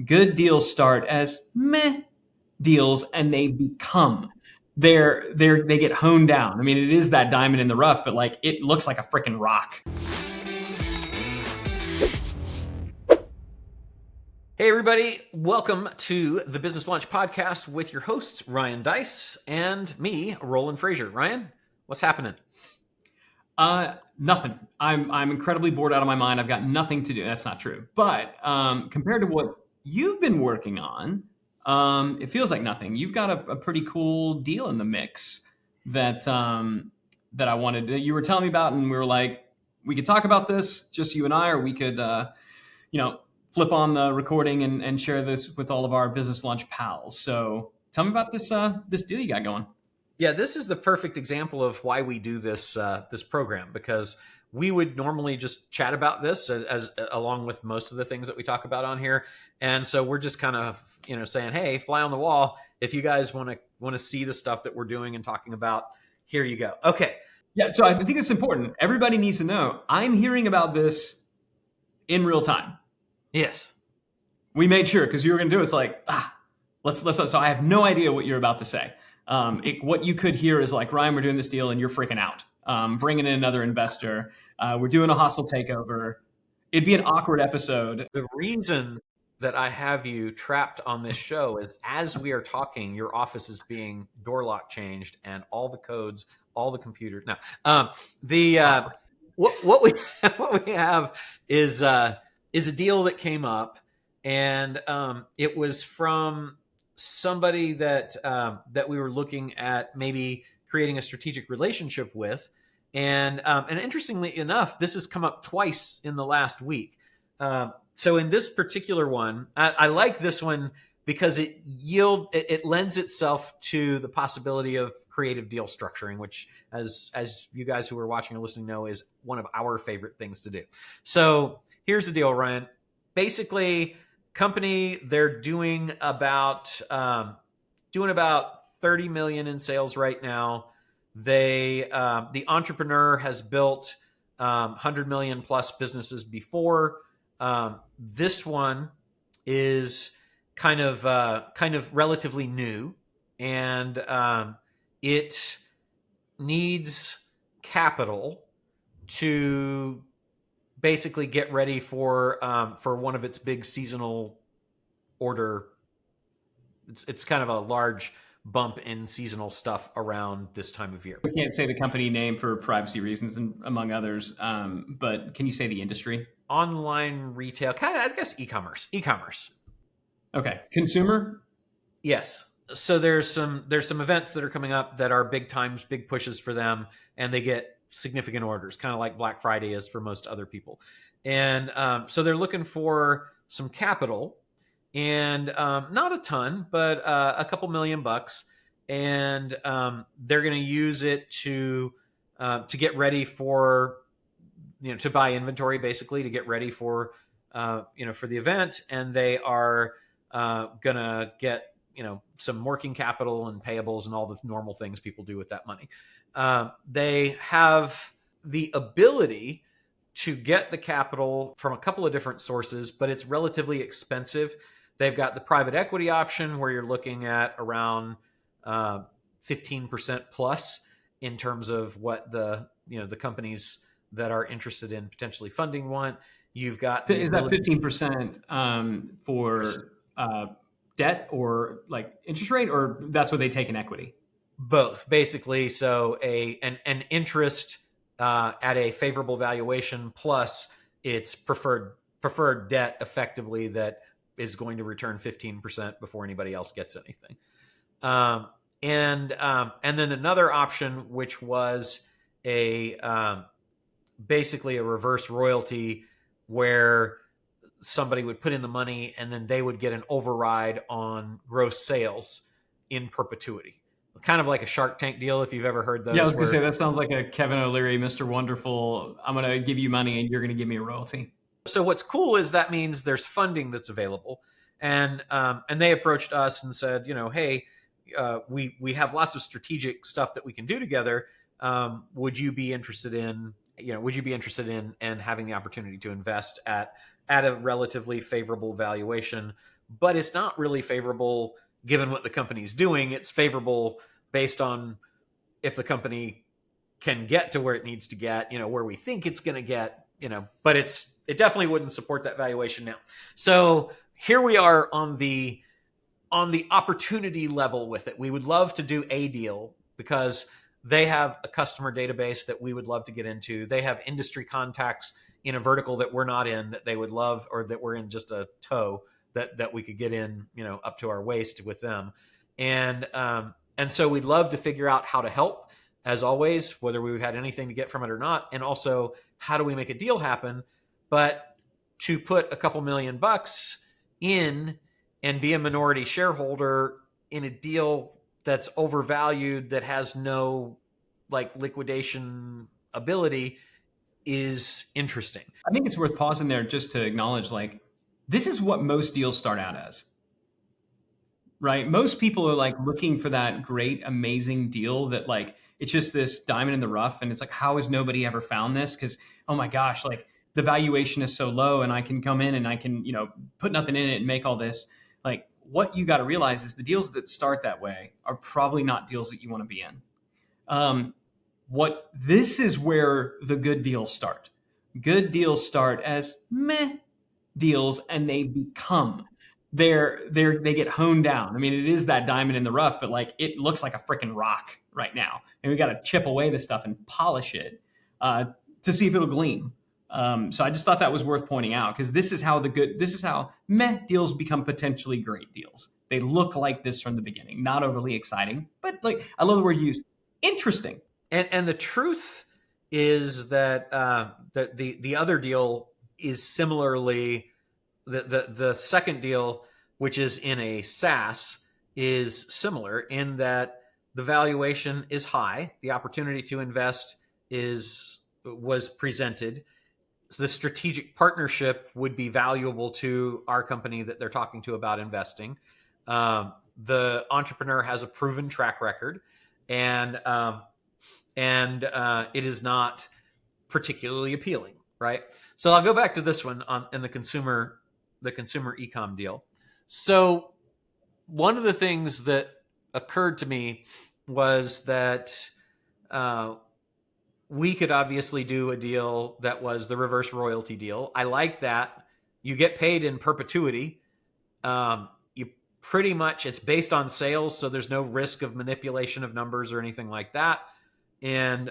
good deals start as meh deals and they become they get honed down. I mean, it is that diamond in the rough, but like it looks like a freaking rock. Hey everybody, welcome to the Business Launch Podcast with your hosts, Ryan Dice and me, Roland Frazier. Ryan, what's happening? Nothing. I'm incredibly bored out of my mind. I've got nothing to do. That's not true. But compared to what you've been working on, it feels like nothing. You've got a pretty cool deal in the mix that that I wanted. That you were telling me about, and we were like, we could talk about this, just you and I, or we could, flip on the recording and share this with all of our Business Launch pals. So tell me about this this deal you got going. Yeah, this is the perfect example of why we do this this program, because we would normally just chat about this as along with most of the things that we talk about on here, and so we're just kind of saying, hey, fly on the wall. If you guys want to see the stuff that we're doing and talking about, here you go. Okay. Yeah, so I think it's important. Everybody needs to know. I'm hearing about this in real time. Yes. We made sure because you were going to do it. It's like let's. So I have no idea what you're about to say. What you could hear is like, Ryan, we're doing this deal and you're freaking out. Bringing in another investor. We're doing a hostile takeover. It'd be an awkward episode. The reason that I have you trapped on this show is as we are talking, your office is being door lock changed and all the codes, all the computers. Now, what we have is a deal that came up, and it was from somebody that we were looking at maybe creating a strategic relationship with, and interestingly enough, this has come up twice in the last week. So in this particular one, I like this one because it lends itself to the possibility of creative deal structuring, which, as you guys who are watching or listening know, is one of our favorite things to do. So here's the deal, Ryan. Basically, company, they're doing about 30 million in sales right now. The entrepreneur has built 100 million plus businesses before. This one is kind of relatively new, and it needs capital to basically get ready for one of its big seasonal order. It's kind of a large bump in seasonal stuff around this time of year. We can't say the company name for privacy reasons, and among others. But can you say the industry? Online retail, kind of, I guess, e-commerce. Okay, consumer. Yes. So there's some events that are coming up that are big times, big pushes for them, and they get significant orders, kind of like Black Friday is for most other people. And so they're looking for some capital, and not a ton, but a couple $1,000,000, and they're going to use it to get ready for, to buy inventory, basically to get ready for for the event, and they are going to get some working capital and payables and all the normal things people do with that money. They have the ability to get the capital from a couple of different sources, but it's relatively expensive. They've got the private equity option where you're looking at around 15% plus in terms of what the companies that are interested in potentially funding want. You've got is that 15% for debt or like interest rate, or that's what they take in equity? Both, basically. So an interest at a favorable valuation, plus it's preferred debt, effectively, that is going to return 15% before anybody else gets anything. And then another option, which was basically a reverse royalty, where somebody would put in the money and then they would get an override on gross sales in perpetuity. Kind of like a Shark Tank deal, if you've ever heard those. Yeah, I was going to say, that sounds like a Kevin O'Leary, Mr. Wonderful. I'm going to give you money and you're going to give me a royalty. So what's cool is that means there's funding that's available. And they approached us and said, hey, we have lots of strategic stuff that we can do together. Would you be interested in having the opportunity to invest at a relatively favorable valuation but it's not really favorable given what the company's doing. It's favorable based on if the company can get to where it needs to get, where we think it's going to get, but it definitely wouldn't support that valuation now. So here we are on the opportunity level with it. We would love to do a deal because they have a customer database that we would love to get into. They have industry contacts in a vertical that we're not in that they would love, or that we're in just a toe that we could get in, up to our waist with them. And so we'd love to figure out how to help, as always, whether we had anything to get from it or not. And also, how do we make a deal happen? But to put a couple $1,000,000 in and be a minority shareholder in a deal that's overvalued, that has no liquidation ability, is interesting. I think it's worth pausing there just to acknowledge, this is what most deals start out as, right? Most people are looking for that great, amazing deal that it's just this diamond in the rough. And it's how has nobody ever found this? Because, oh my gosh, the valuation is so low and I can come in and I can, put nothing in it and make all this. What you got to realize is the deals that start that way are probably not deals that you want to be in. This is where the good deals start. Good deals start as meh deals, and they become they get honed down. I mean, it is that diamond in the rough, but it looks like a freaking rock right now, and we got to chip away the stuff and polish it to see if it'll gleam. So I just thought that was worth pointing out, because this is how meh deals become potentially great deals. They look like this from the beginning, not overly exciting, but I love the word used, interesting. And the truth is that the other deal is similarly, the second deal, which is in a SaaS, is similar in that the valuation is high, the opportunity to invest was presented. So the strategic partnership would be valuable to our company that they're talking to about investing. The entrepreneur has a proven track record, and it is not particularly appealing, right? So I'll go back to this one in the consumer e-com deal. So one of the things that occurred to me was that we could obviously do a deal that was the reverse royalty deal. I like that. You get paid in perpetuity. You pretty much, it's based on sales, so there's no risk of manipulation of numbers or anything like that. And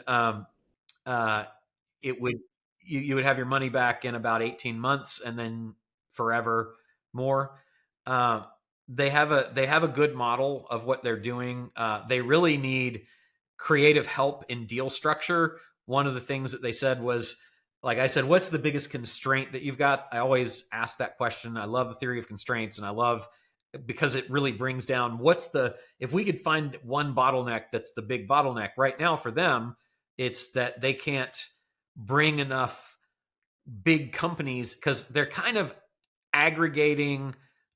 you would have your money back in about 18 months and then forever more. They have a good model of what they're doing. They really need creative help in deal structure. One of the things that they said was, I said, what's the biggest constraint that you've got? I always ask that question. I love the theory of constraints, and I love, because it really brings down if we could find one bottleneck that's the big bottleneck right now for them, it's that they can't bring enough big companies, because they're kind of aggregating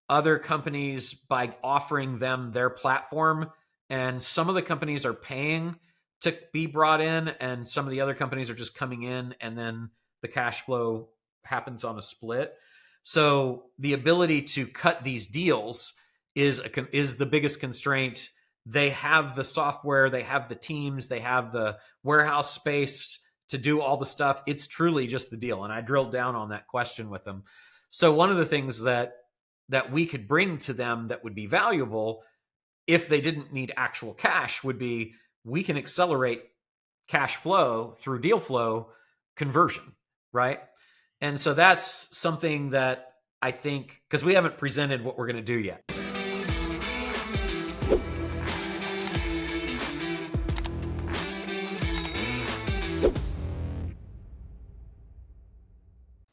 other companies by offering them their platform. And some of the companies are paying to be brought in, and some of the other companies are just coming in, and then the cash flow happens on a split. So the ability to cut these deals is the biggest constraint. They have the software, they have the teams, they have the warehouse space to do all the stuff. It's truly just the deal. And I drilled down on that question with them. So one of the things that we could bring to them that would be valuable, if they didn't need actual cash, would be, we can accelerate cash flow through deal flow conversion, right? And so that's something that I think, because we haven't presented what we're going to do yet.